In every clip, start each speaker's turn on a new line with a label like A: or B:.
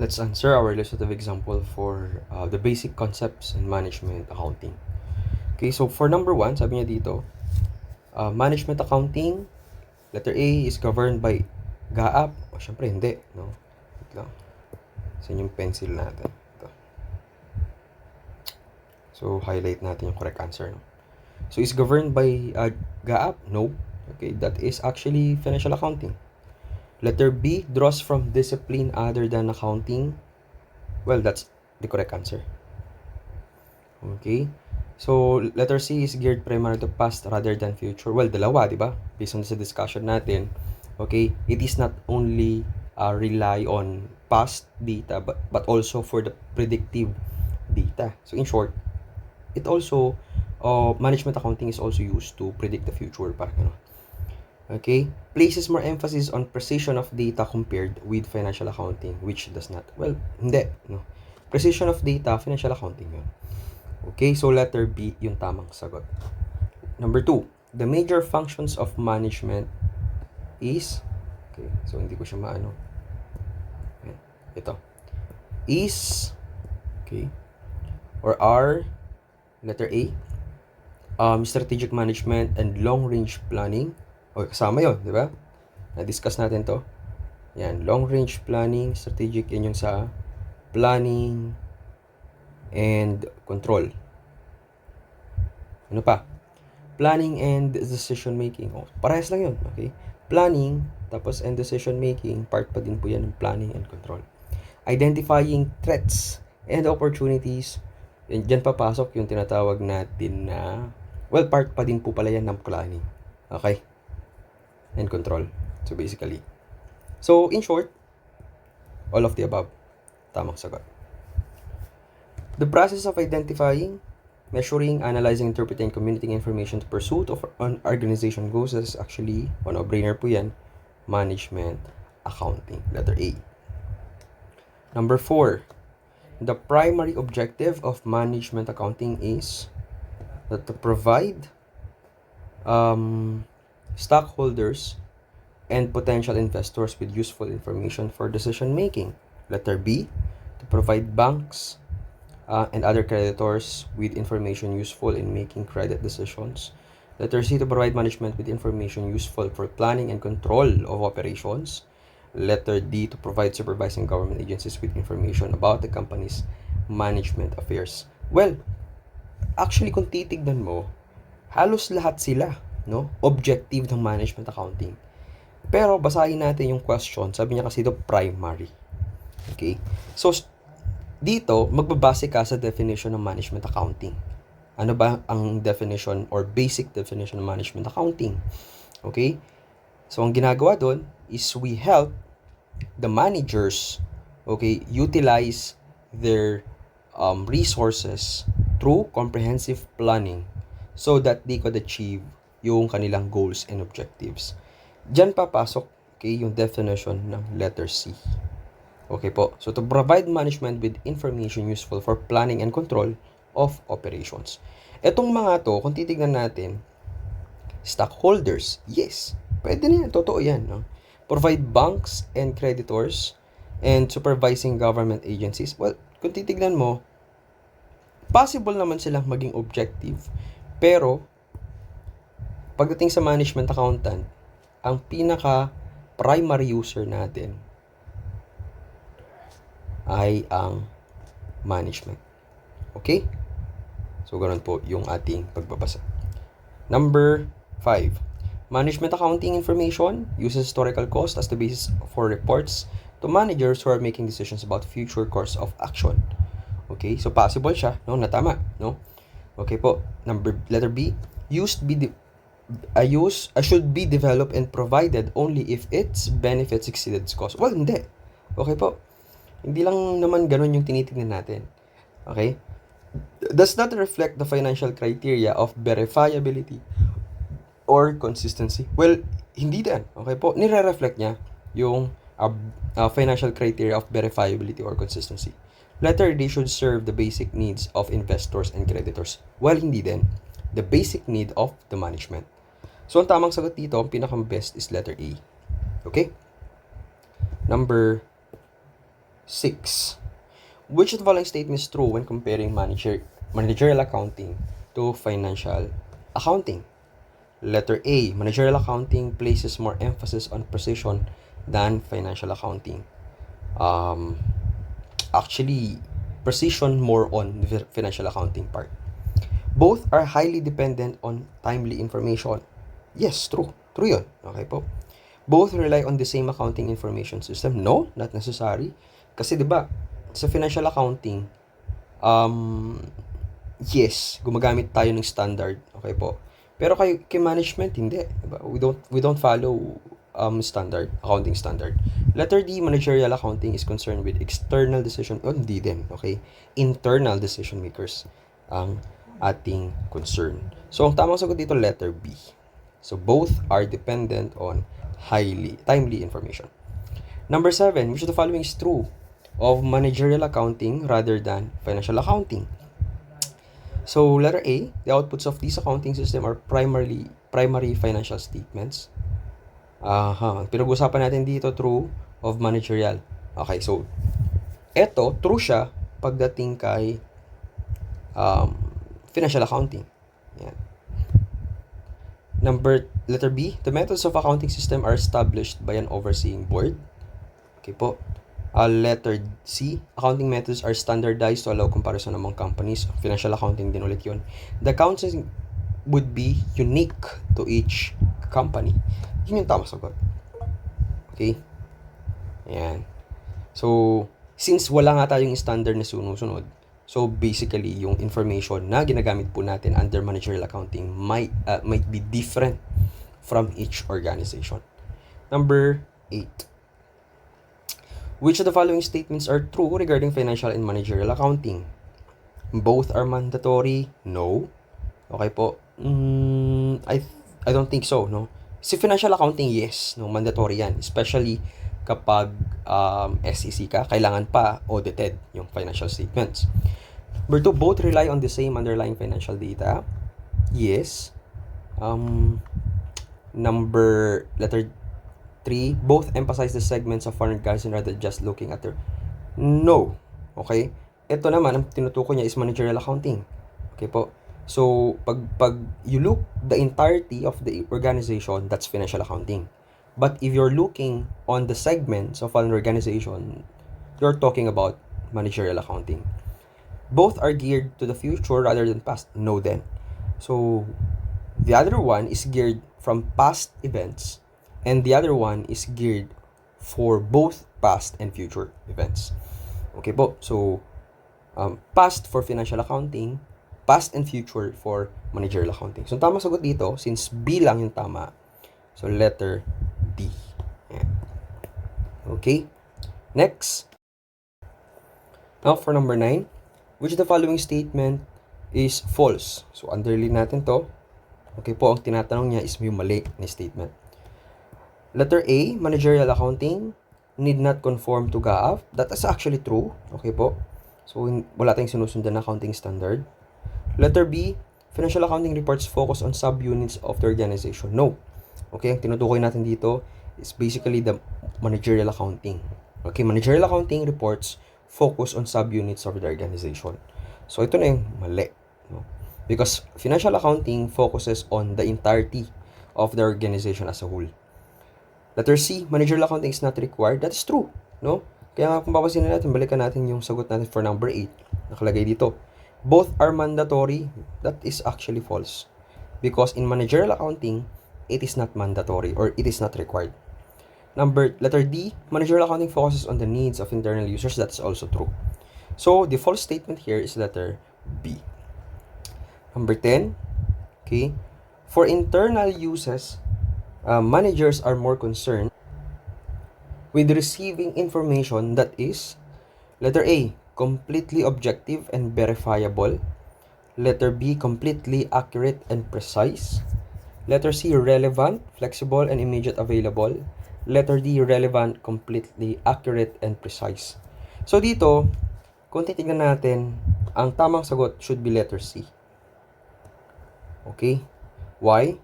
A: let's answer our illustrative example for the basic concepts in management accounting. Okay, so for number 1, sabi niya dito, management accounting, letter A, is governed by GAAP. O, syempre hindi, no? Wait lang. Saan yung pencil natin? Ito. So, highlight natin yung correct answer, no? So, is governed by GAAP? No. Okay, that is actually financial accounting. Letter B, draws from discipline other than accounting. Well, that's the correct answer. Okay. So, letter C is geared primarily to past rather than future. Well, dalawa, di ba? Based on sa discussion natin. Okay, it is not only rely on past data, but also for the predictive data. So, in short, it also, management accounting is also used to predict the future. Parang ano. Okay, places more emphasis on precision of data compared with financial accounting, which does not. Well, hindi, no. Precision of data, financial accounting yun. Okay, so letter B yung tamang sagot. Number 2, the major functions of management is, okay, so hindi ko siya maano. Ito. Is, okay, or are, letter A, strategic management and long-range planning. Okay, kasama yun, di ba? Na-discuss natin to. Yan, long-range planning, strategic, yun yung sa planning and control. Ano pa? Planning and decision making. Oh, parehas lang yun, okay? Planning, tapos and decision making, part pa din po yan ng planning and control. Identifying threats and opportunities. And dyan papasok yung tinatawag natin na, well, part pa din po pala yan ng planning. Okay? And control. So, basically. So, in short, all of the above. Tamang sagot. The process of identifying, measuring, analyzing, interpreting, communicating information to pursuit of an organization goals is actually, no-brainer po yan, management accounting. Letter A. Number 4. The primary objective of management accounting is that to provide stockholders and potential investors with useful information for decision making. Letter B, to provide banks and other creditors with information useful in making credit decisions. Letter C, to provide management with information useful for planning and control of operations. Letter D, to provide supervising government agencies with information about the company's management affairs. Well, actually kung titignan mo, halos lahat sila, no? Objective ng management accounting. Pero basahin natin yung question. Sabi niya kasi ito primary. Okay? So, dito, magbabase ka sa definition ng management accounting. Ano ba ang definition or basic definition ng management accounting? Okay? So, ang ginagawa doon is we help the managers, okay, utilize their resources through comprehensive planning so that they could achieve yung kanilang goals and objectives. Diyan papasok, okay, yung definition ng letter C. Okay po. So, to provide management with information useful for planning and control of operations. Etong mga to, kung titignan natin, stockholders, yes, pwede na yan, totoo yan, no? Provide banks and creditors and supervising government agencies. Well, kung titignan mo, possible naman silang maging objective. Pero, pagdating sa management accountant, ang pinaka-primary user natin ay ang management. Okay? So, ganun po yung ating pagbabasa. Number 5. Management accounting information uses historical cost as the basis for reports to managers who are making decisions about future course of action. Okay? So, possible siya, no? Na tama, no? Okay po. Letter B. Should be developed and provided only if its benefits exceeded its cost. Well, hindi. Okay po. Hindi lang naman ganun yung tinitingnan natin. Okay? Does not reflect the financial criteria of verifiability or consistency. Well, hindi din. Okay po. Nire-reflect niya yung financial criteria of verifiability or consistency. Letter D should serve the basic needs of investors and creditors. Well, hindi din. The basic need of the management. So, ang tamang sagot dito, ang pinaka-best is letter A. Okay? Number 6. Which of the following statement is true when comparing managerial accounting to financial accounting? Letter A, managerial accounting places more emphasis on precision than financial accounting. Actually, precision more on the financial accounting part. Both are highly dependent on timely information. Yes, true. True yun. Okay po. Both rely on the same accounting information system. No, not necessary. Kasi 'di ba, sa financial accounting, yes, gumagamit tayo ng standard. Okay po. Pero kay management hindi, 'di ba? We don't follow standard, accounting standard. Letter D, managerial accounting is concerned with external decision. Oh, hindi din, okay? Internal decision makers ang ating concern. So, ang tamang sagot dito, letter B. So, both are dependent on timely information. Number 7, which of the following is true of managerial accounting rather than financial accounting? So, letter A, the outputs of this accounting system are primary financial statements. Pinag-usapan natin dito, true of managerial. Okay, so, eto, true siya pagdating kay financial accounting. Yan. Letter B, the methods of accounting system are established by an overseeing board. Okay po. Letter C, accounting methods are standardized to allow comparison among companies. Financial accounting din ulit yun. The accounting would be unique to each company. Yun yung tamang sagot. Okay? Ayan. So, since wala nga tayong standard na sunod, so basically, yung information na ginagamit po natin under managerial accounting might be different from each organization. Number 8. Which of the following statements are true regarding financial and managerial accounting? Both are mandatory? No. Okay po. I don't think so, no? Si financial accounting, yes, no, mandatory yan. Especially kapag SEC ka, kailangan pa audited yung financial statements. Number 2, both rely on the same underlying financial data. Yes. Letter 3, both emphasize the segments of foreign currency rather than just looking at their... No. Okay? Ito naman, ang tinutukoy niya is managerial accounting. Okay po? So, pag you look the entirety of the organization, that's financial accounting. But if you're looking on the segments of an organization, you're talking about managerial accounting. Both are geared to the future rather than past. No then. So, the other one is geared from past events, and the other one is geared for both past and future events. Okay po, so past for financial accounting, past and future for managerial accounting. So, tama sagot dito, since B lang yung tama, so letter D. Ayan. Okay, next. Now, for number 9, which of the following statement is false? So, underline natin to. Okay po, ang tinatanong niya is yung mali na statement. Letter A, managerial accounting need not conform to GAAP. That is actually true. Okay po. So, wala tayong sinusundan na accounting standard. Letter B, financial accounting reports focus on subunits of the organization. No. Okay, ang tinutukoy natin dito is basically the managerial accounting. Okay, managerial accounting reports focus on subunits of the organization. So, ito na yung mali. No? Because financial accounting focuses on the entirety of the organization as a whole. Letter C, managerial accounting is not required. That is true, no? Kaya nga kung papasin natin, balikan natin yung sagot natin for number 8. Nakalagay dito. Both are mandatory. That is actually false. Because in managerial accounting, it is not mandatory or it is not required. Letter D, managerial accounting focuses on the needs of internal users. That's also true. So, the false statement here is letter B. Number 10, okay, for internal uses, managers are more concerned with receiving information that is, letter A, completely objective and verifiable. Letter B, completely accurate and precise. Letter C, relevant, flexible, and immediate available. Letter D, relevant, completely accurate, and precise. So dito, kung titignan natin, ang tamang sagot should be letter C. Okay? Why?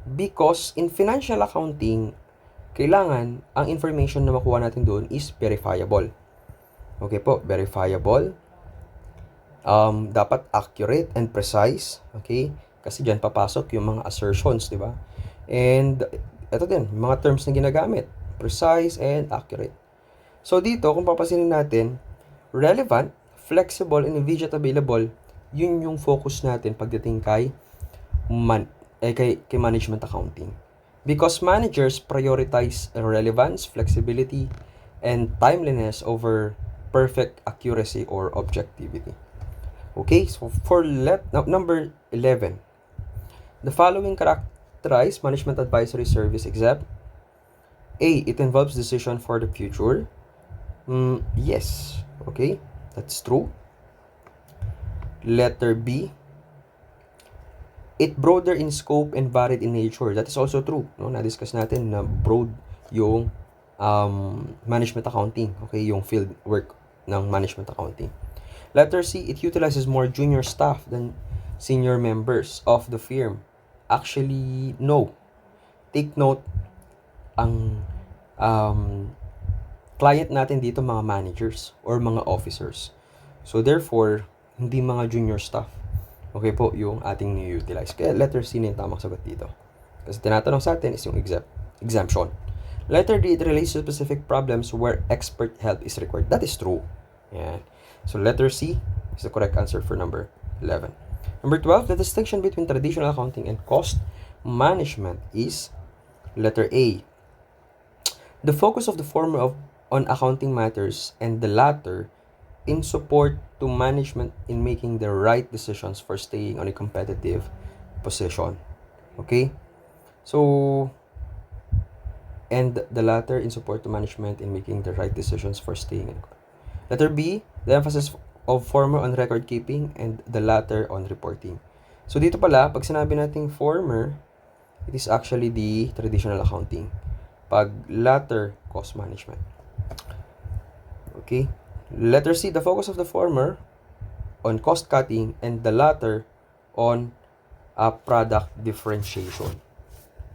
A: Because in financial accounting, kailangan ang information na makuha natin doon is verifiable. Okay po, verifiable. Dapat accurate and precise. Okay? Kasi dyan papasok yung mga assertions, di ba? And ito din, mga terms na ginagamit. Precise and accurate. So dito, kung papasinin natin, relevant, flexible, and immediate available, yun yung focus natin pagdating kay management accounting. Because managers prioritize relevance, flexibility, and timeliness over perfect accuracy or objectivity. Okay, so for number 11, the following characterize management advisory service except A, it involves decision for the future. Yes, okay, that's true. Letter B, it broader in scope and varied in nature. That is also true. No? Na-discuss natin na broad yung management accounting. Okay, yung field work ng management accounting. Letter C, it utilizes more junior staff than senior members of the firm. Actually, no. Take note, ang client natin dito mga managers or mga officers. So therefore, hindi mga junior staff. Okay po, yung ating ni-utilize. Kaya letter C na yung tamang sagot dito. Kasi tinatanong sa atin is yung exemption. Letter D, it relates to specific problems where expert help is required. That is true. Yan. So letter C is the correct answer for number 11. Number 12, the distinction between traditional accounting and cost management is letter A. The focus of the former on accounting matters and the latter in support to management in making the right decisions for staying on a competitive position. Okay? So, and the latter in support to management in making the right decisions for staying in. Letter B, the emphasis of former on record keeping and the latter on reporting. So dito pala, pag sinabi nating former, it is actually the traditional accounting. Pag latter, cost management. Okay? Letter C, the focus of the former on cost cutting and the latter on product differentiation.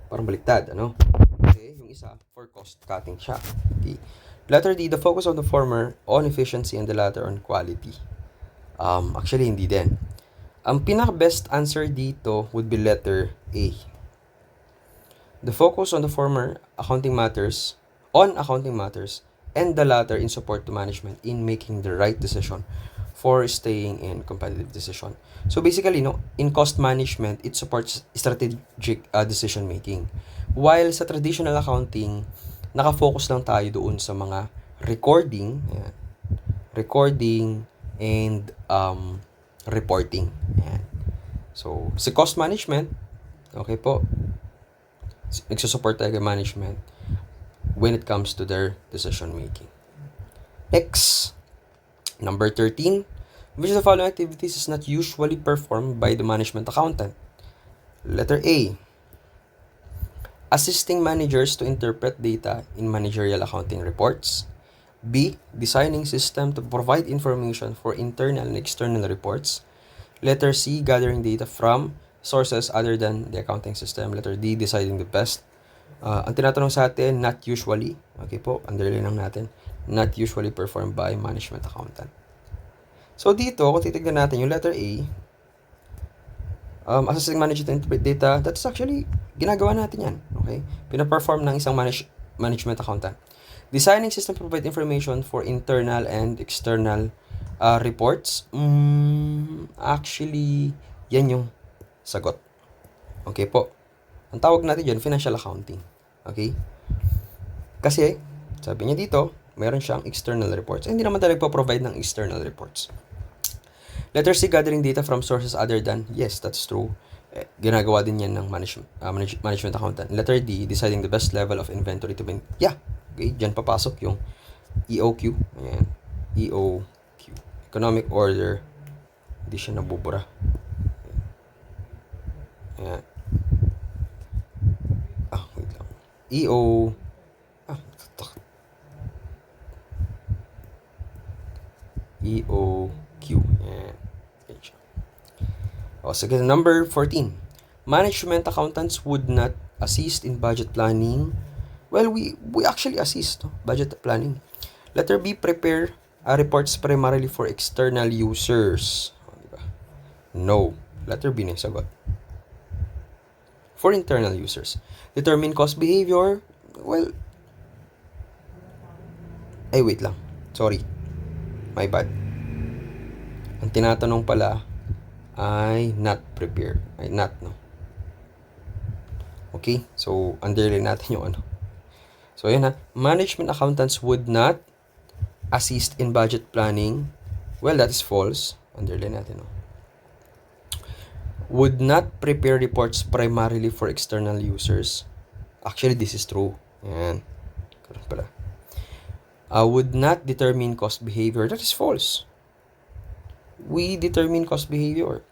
A: Parang baliktad, ano? Okay, yung isa for cost cutting siya. Okay. Letter D, the focus of the former on efficiency and the latter on quality. Actually, hindi din. Ang pinaka-best answer dito would be letter A. The focus on the former accounting matters, and the latter in support to management in making the right decision for staying in competitive decision. So basically, no, in cost management, it supports strategic decision making. While sa traditional accounting, nakafocus lang tayo doon sa mga recording and reporting. Ayan. So, sa cost management, okay po, nagsusupport tayo kay management when it comes to their decision making. Next, number 13, which of the following activities is not usually performed by the management accountant? Letter A, assisting managers to interpret data in managerial accounting reports. B, designing system to provide information for internal and external reports. Letter C, gathering data from sources other than the accounting system. Letter D, deciding the best. Ang tinatanong sa atin, not usually. Okay po, underline lang natin. Not usually performed by management accountant. So dito, kung titignan natin yung letter A, assisting manager to interpret data, that's actually, ginagawa natin yan. Okay? Pina-perform ng isang management accountant. Designing system to provide information for internal and external reports. Actually, yan yung sagot. Okay po. Ang tawag natin dyan, financial accounting. Okay? Kasi, sabi niya dito, meron siyang external reports. Hindi naman talaga po-provide ng external reports. Letter C, gathering data from sources other than, yes, that's true. Ginagawa din yan ng management accountant. Letter D, deciding the best level of inventory to be, yeah, okay, dyan papasok yung EOQ. Ayan, EOQ. Economic order. Hindi siya nabubura. Ayan. Wait lang. EOQ. Ayan. Sige, number 14. Management accountants would not assist in budget planning. Well, we actually assist budget planning. Letter B, prepare Reports primarily for external users. Diba? No. Letter B na yung sagot. For internal users. Determine cost behavior. Well, wait lang. Sorry. My bad. Ang tinatanong pala ay not prepared. Ay not, no? Okay? So, underline natin yung ano. So, yun ha. Management accountants would not assist in budget planning. Well, that is false. Underline natin, no? Would not prepare reports primarily for external users. Actually, this is true. Yan. Karoon pala. Would not determine cost behavior. That is false. We determine cost behavior.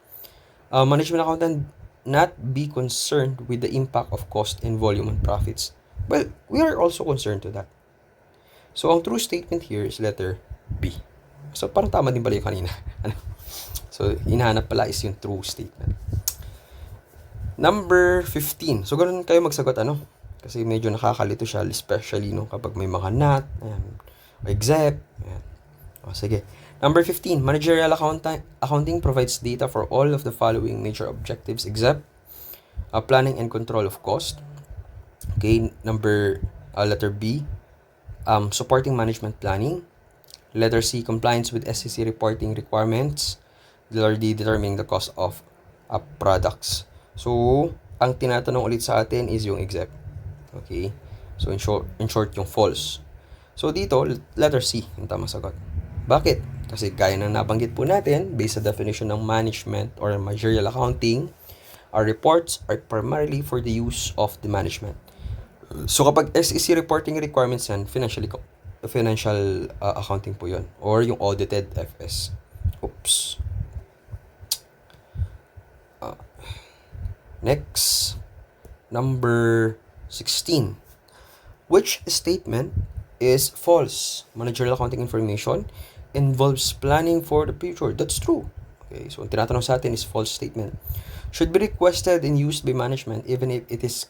A: Management accountant not be concerned with the impact of cost and volume on profits. Well, we are also concerned to that. So, ang true statement here is letter B. So, parang tama din pala yung kanina. So, hinahanap pala is yung true statement. Number 15. So, ganun kayo magsagot, Kasi medyo nakakalito siya, especially kapag may mga not, except. Sige. Number 15. Managerial accounting provides data for all of the following major objectives except planning and control of cost. Okay. Letter B. Supporting management planning. Letter C. Compliance with SEC reporting requirements. Letter D. Determining the cost of products. So, ang tinatanong ulit sa atin is yung except. Okay? So, in short, yung false. So, dito, letter C, yung tamang sagot. Bakit? Kasi gaya ng nabanggit po natin, based sa definition ng management or managerial accounting, our reports are primarily for the use of the management. So, kapag SEC reporting requirements yan, financial accounting po yun. Or yung audited FS. Oops. Next, number 16. Which statement is false? Managerial accounting information involves planning for the future. That's true. Okay, so ang tinatanong sa atin is false statement. Should be requested and used by management even if it is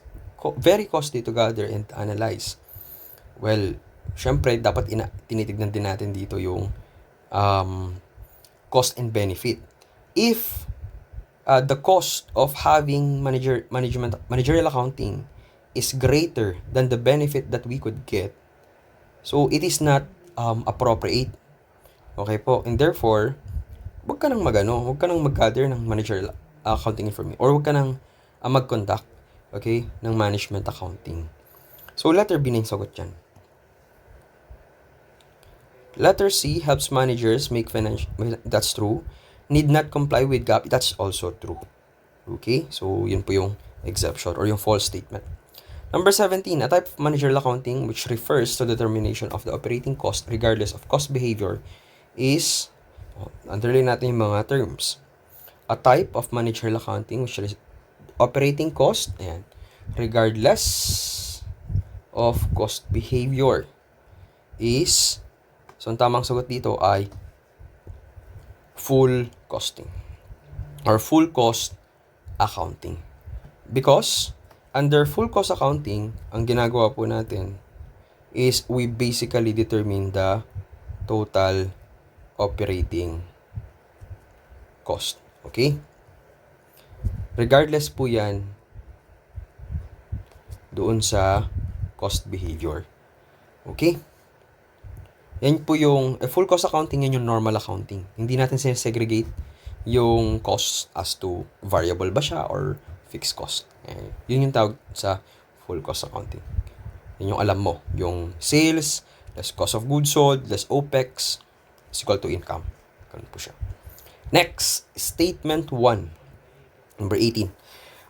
A: very costly to gather and analyze. Well, syempre, dapat tinitignan din natin dito yung cost and benefit. If the cost of having managerial accounting is greater than the benefit that we could get, so it is not appropriate. Okay po, and therefore, huwag ka nang mag-gather ng managerial accounting information or huwag ka nang mag-conduct, okay, ng management accounting. So, letter B na yung sagot dyan. Letter C helps managers make financial, that's true. Need not comply with GAAP, that's also true. Okay, so yun po yung exception or yung false statement. Number 17, a type of managerial accounting which refers to determination of the operating cost regardless of cost behavior is, underline natin yung mga terms. A type of managerial accounting which is operating cost, ayan, regardless of cost behavior is, so ang tamang sagot dito ay full costing or full cost accounting. Because under full cost accounting, ang ginagawa po natin is we basically determine the total operating cost. Okay? Regardless po yan doon sa cost behavior. Okay? Yan po yung full cost accounting, yan yung normal accounting. Hindi natin segregate yung cost as to variable ba siya or fixed cost. Yun yung tawag sa full cost accounting. Yun yung alam mo. Yung sales, less cost of goods sold, less OPEX, is equal to income. Ganun po siya. Next, statement 1. Number 18.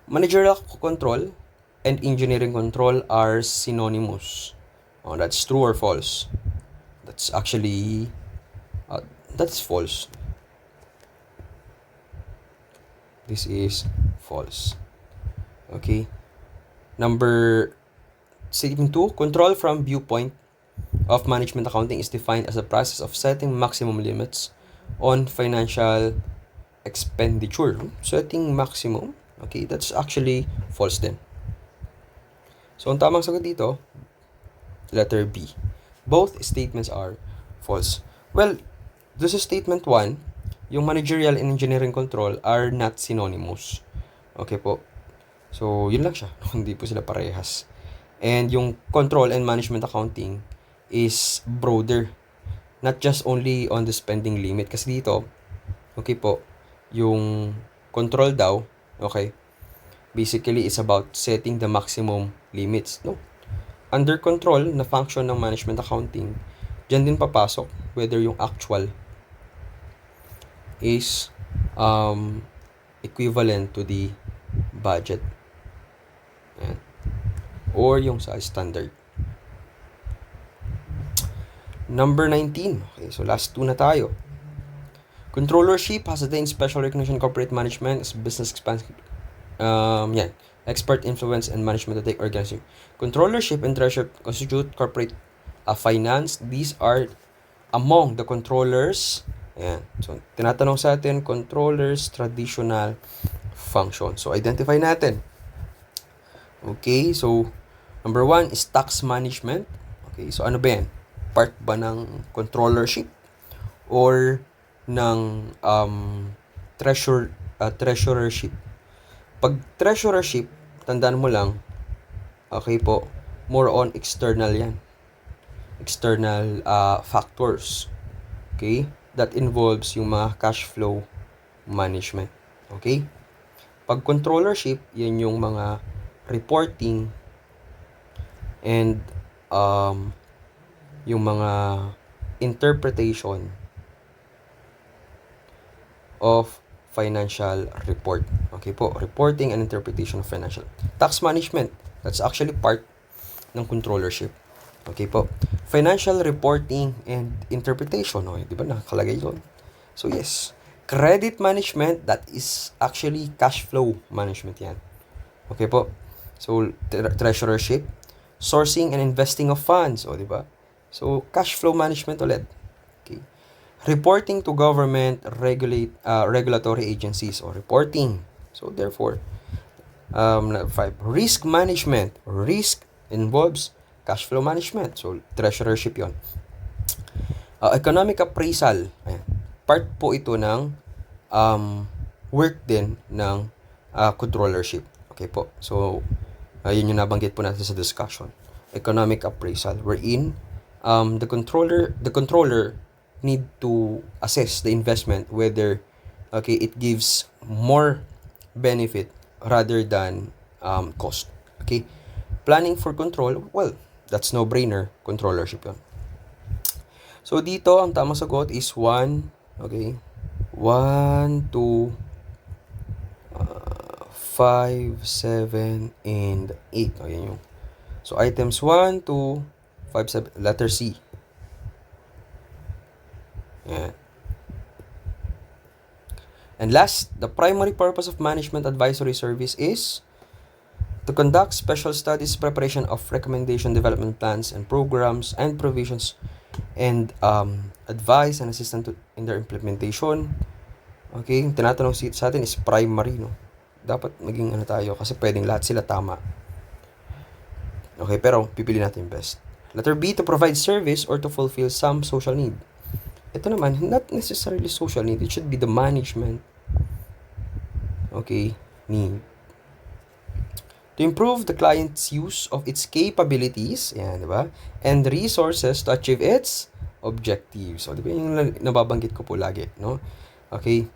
A: Managerial control and engineering control are synonymous. That's true or false? That's actually, that's false. This is false. Okay. Number 2, control from viewpoint of management accounting is defined as a process of setting maximum limits on financial expenditure. Setting maximum. Okay, that's actually false din. So, ang tamang sagot dito, letter B. Both statements are false. Well, this is statement 1, yung managerial and engineering control are not synonymous. Okay po. So, yun lang siya. Hindi po sila parehas. And yung control and management accounting is broader. Not just only on the spending limit. Kasi dito, okay po, yung control daw, okay, basically is about setting the maximum limits, no? Under control na function ng management accounting, dyan din papasok whether yung actual is equivalent to the budget. Ayan. Or yung sa standard. Number 19. Okay, so last 2 na tayo. Controllership has attained special recognition in corporate management as business expansion. Expert influence and management of the organization. Controllership and treasurership constitute corporate finance. These are among the controllers. Ayan. So, tinatanong sa atin, controllers, traditional function. So, identify natin. Okay, so, number 1 is tax management. Okay, so ano ba yan? Part ba ng controllership? Or ng treasurership? Pag treasurership, tandaan mo lang, okay po, more on external yan. External factors. Okay? That involves yung mga cash flow management. Okay? Pag controllership, yan yung mga reporting and yung mga interpretation of financial report. Okay po, reporting and interpretation of financial. Tax management, that's actually part ng controllership. Okay po. Financial reporting and interpretation, okay, di ba nakakalagay doon? So yes, credit management, that is actually cash flow management yan. Okay po. So treasurership, sourcing and investing of funds, o di ba? So cash flow management ulit. Okay. Reporting to government regulatory agencies or reporting. So therefore, 5, risk management. Risk involves cash flow management. So treasurership yon. Economic appraisal. Ayan. Part po ito ng work din ng controllership. Okay po. So yun yung nabanggit po natin sa discussion. Economic appraisal wherein the controller need to assess the investment whether it gives more benefit rather than cost. Okay? Planning for control, well, that's no-brainer, controllership yun. So dito ang tamang sagot is 1, okay? 1, 2, 5, 7, and 8. Ayan yung. So items 1, 2, 5, 7, letter C. Yeah. And last, the primary purpose of management advisory service is to conduct special studies, preparation of recommendation, development plans and programs and provisions, and advice and assistance in their implementation. Okay, tinatanong sa atin is primary, no? Dapat maging tayo kasi pwedeng lahat sila tama. Okay, pero pipili natin best. Letter B, to provide service or to fulfill some social need. Ito naman, not necessarily social need. It should be the management, okay, need. To improve the client's use of its capabilities, yan, di ba? And resources to achieve its objectives. So, di ba yung nababanggit ko po lagi, no? Okay.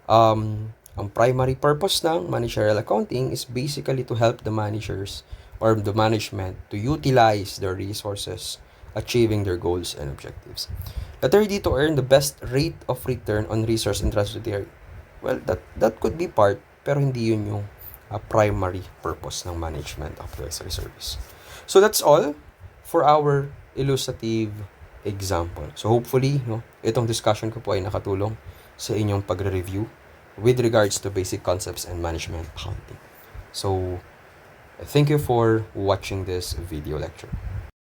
A: Ang primary purpose ng managerial accounting is basically to help the managers or the management to utilize their resources, achieving their goals and objectives. Letter D, to earn the best rate of return on resource entrusted to. Well, that could be part, pero hindi yun yung primary purpose ng management advisory service. So that's all for our illustrative example. So hopefully, no, itong discussion ko po ay nakatulong sa inyong pagre-review with regards to basic concepts and management accounting. So thank you for watching this video lecture.